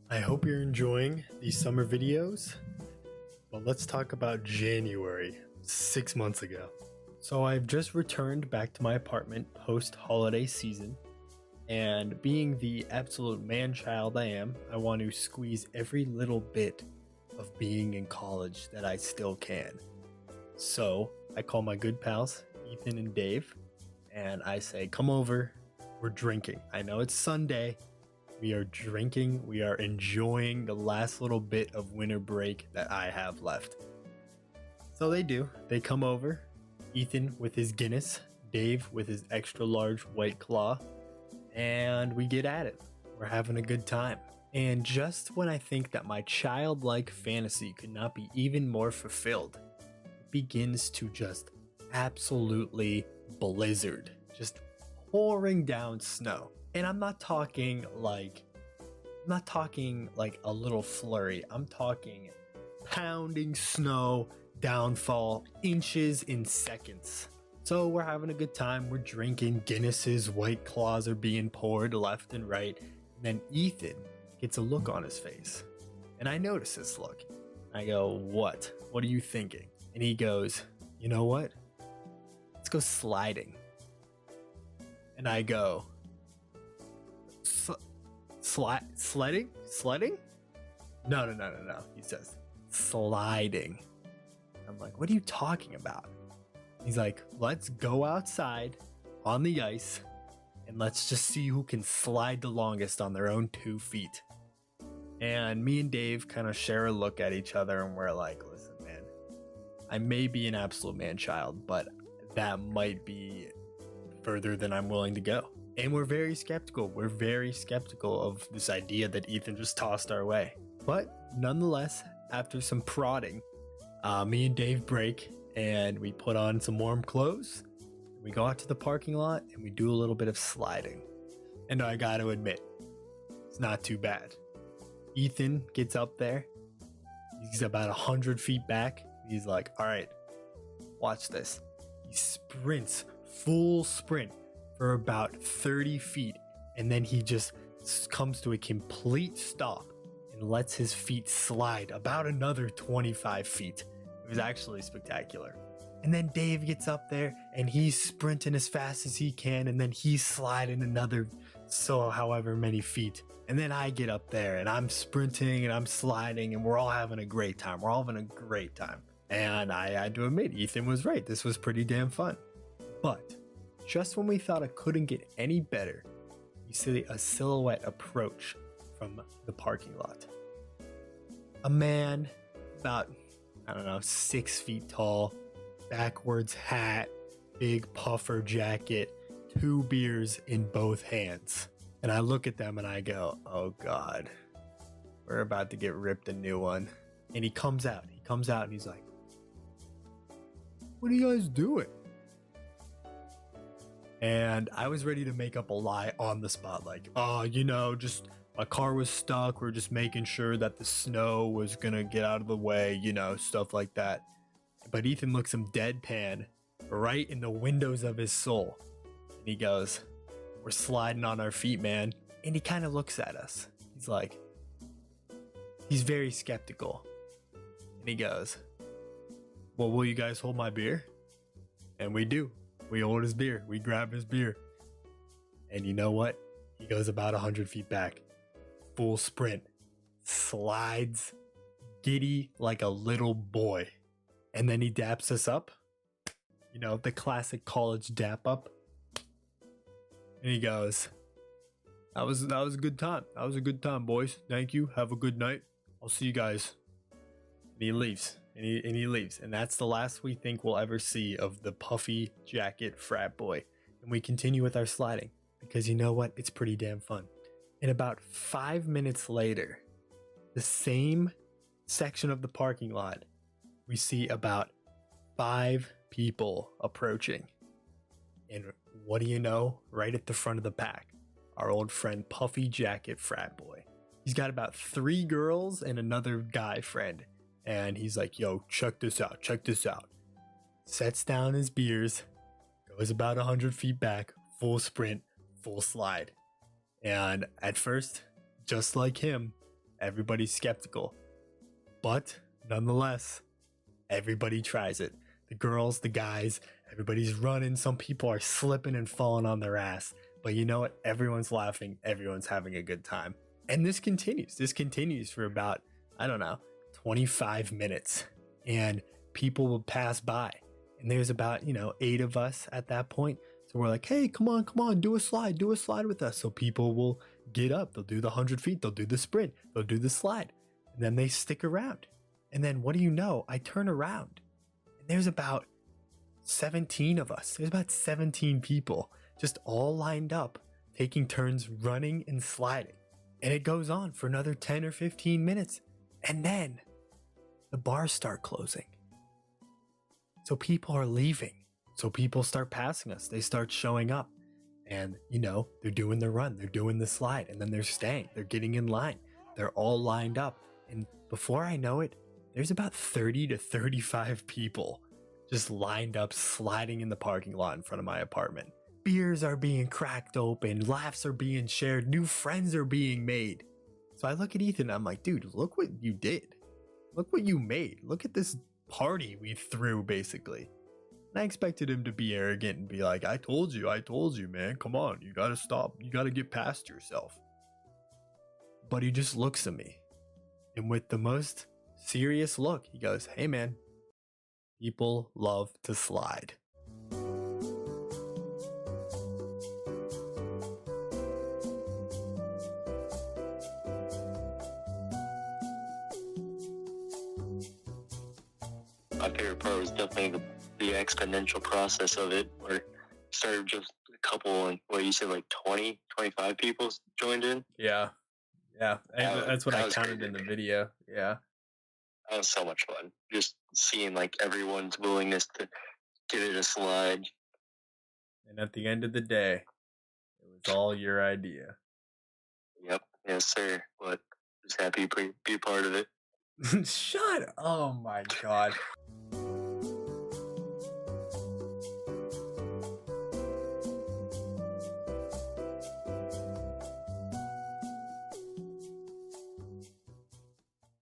I hope you're enjoying these summer videos, but let's talk about January, 6 months ago. So I've just returned back to my apartment post-holiday season, and being the absolute man-child I am, I want to squeeze every little bit of being in college that I still can. So I call my good pals, Ethan and Dave, and I say, come over, we're drinking. I know it's Sunday. We are drinking, we are enjoying the last little bit of winter break that I have left. So they do. They come over, Ethan with his Guinness, Dave with his extra large White Claw, and we get at it. We're having a good time. And just when I think that my childlike fantasy could not be even more fulfilled, it begins to just absolutely blizzard, just pouring down snow. And I'm not talking like a little flurry. I'm talking pounding snow, downfall, inches in seconds. So we're having a good time. We're drinking Guinnesses, White Claws are being poured left and right. And then Ethan gets a look on his face. And I notice this look. I go, what? What are you thinking? And he goes, you know what? Let's go sliding. And I go, sledding? No. He says, sliding. I'm like, what are you talking about? He's like, let's go outside on the ice and let's just see who can slide the longest on their own 2 feet. And me and Dave kind of share a look at each other and we're like, listen, man, I may be an absolute man-child, but that might be further than I'm willing to go. And we're very skeptical. We're very skeptical of this idea that Ethan just tossed our way. But nonetheless, after some prodding, me and Dave break and we put on some warm clothes. We go out to the parking lot and we do a little bit of sliding. And I got to admit, it's not too bad. Ethan gets up there. He's about 100 feet back. He's like, all right, watch this. He sprints, full sprint, for about 30 feet, and then he just comes to a complete stop and lets his feet slide about another 25 feet. It was actually spectacular. And then Dave gets up there and he's sprinting as fast as he can, and then he's sliding another however many feet. And then I get up there and I'm sprinting and I'm sliding and we're all having a great time. And I had to admit, Ethan was right. This was pretty damn fun. But just when we thought it couldn't get any better, we see a silhouette approach from the parking lot. A man about, 6 feet tall, backwards hat, big puffer jacket, 2 beers in both hands. And I look at them and I go, oh God, we're about to get ripped a new one. And he comes out and he's like, what are you guys doing? And I was ready to make up a lie on the spot, like, just my car was stuck. We're just making sure that the snow was gonna get out of the way, stuff like that. But Ethan looks him deadpan right in the windows of his soul. And he goes, we're sliding on our feet, man. And he kind of looks at us. He's like, he's very skeptical. And he goes, well, will you guys hold my beer? And we do. We hold his beer. We grab his beer. And you know what? He goes about 100 feet back. Full sprint. Slides. Giddy like a little boy. And then he daps us up. The classic college dap up. And he goes, that was a good time. That was a good time, boys. Thank you. Have a good night. I'll see you guys. And he leaves. And he leaves. And that's the last we think we'll ever see of the puffy jacket frat boy. And we continue with our sliding. Because you know what? It's pretty damn fun. And about 5 minutes later, the same section of the parking lot, we see about 5 people approaching. And what do you know? Right at the front of the pack, our old friend Puffy Jacket Frat Boy. He's got about 3 girls and another guy friend. And he's like, yo, check this out. Sets down his beers, goes about 100 feet back, full sprint, full slide. And at first, just like him, Everybody's skeptical. But nonetheless, everybody tries it. The girls, the guys, everybody's running. Some people are slipping and falling on their ass. But you know what? Everyone's laughing. Everyone's having a good time. And this continues. This continues for about, I don't know, 25 minutes. And people will pass by. And there's about, 8 of us at that point. So we're like, hey, come on, do a slide with us. So people will get up. They'll do the 100 feet. They'll do the sprint. They'll do the slide. And then they stick around. And then what do you know? I turn around. And there's about 17 of us. There's about 17 people just all lined up, taking turns running and sliding. And it goes on for another 10 or 15 minutes. And then the bars start closing. So people are leaving. So people start passing us. They start showing up. And, they're doing the run. They're doing the slide. And then they're staying. They're getting in line. They're all lined up. And before I know it, there's about 30 to 35 people just lined up, sliding in the parking lot in front of my apartment. Beers are being cracked open. Laughs are being shared. New friends are being made. So I look at Ethan and I'm like, dude, look what you did. Look what you made. Look at this party we threw, basically. And I expected him to be arrogant and be like, I told you, man. Come on, you gotta stop. You gotta get past yourself. But he just looks at me. And with the most serious look, he goes, hey, man, people love to slide. My favorite part was definitely the exponential process of it, where it started just a couple, and what you said, like 20, 25 people joined in. Yeah. That's what I counted in the video. Yeah. That was so much fun. Just seeing like everyone's willingness to give it a slide. And at the end of the day, it was all your idea. Yep. Yes, sir. But just happy to be a part of it. Shut up. Oh my God.